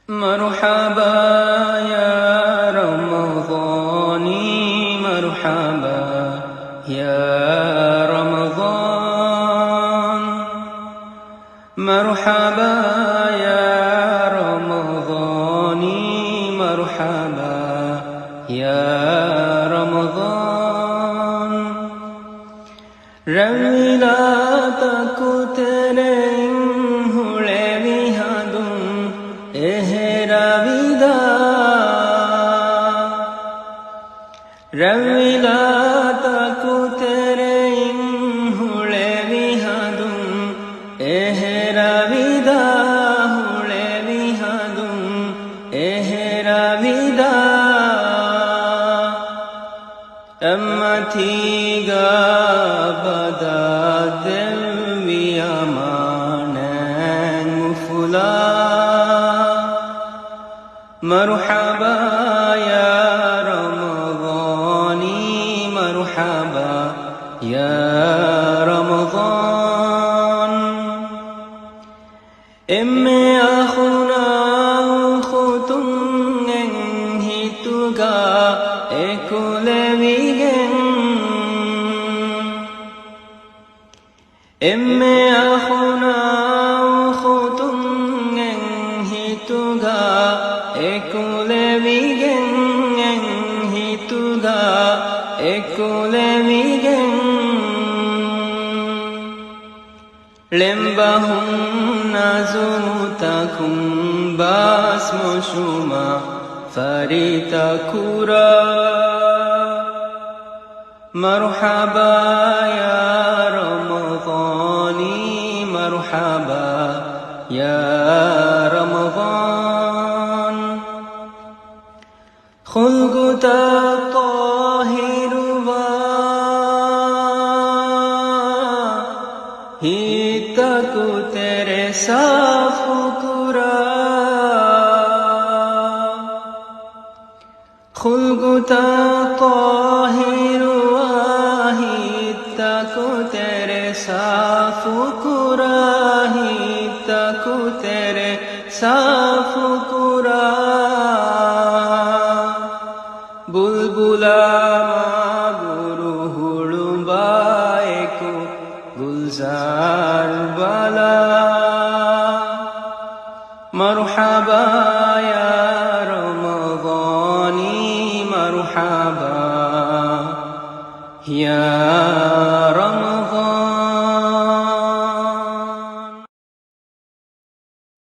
مرحبا يا رمضاني مرحبا يا رمضان مرحبا يا رمضاني مرحبا يا رمضان رميلات كترين هلمي هدوم إهرابيدا رميلات كترين هلمي هدوم إهرابيدا هلمي هدوم إهرابيدا أمتيغا بدا دلوي أمانن مفلا مرحبا يا رمضاني مرحبا يا رمضان إمي أخونا أختم هيتوغا إكولميغن إمي أخونا أختم هيتوغا إكولميغن هيتوغا إكولميغن لمبهم نازمتكم باسم شما فريتا كورا مرحبا يا رمضاني مرحبا يا رمضان خلقت الطاهر هيتك تیرے صاف کرا خلقت الطاهر هيتك تیرے صاف کرا هيتك تیرے صاف کرا बुलबुला गुरु हुड़ुबाएको गुलजार बाला मरहबा या रमज़ानी मरहबा या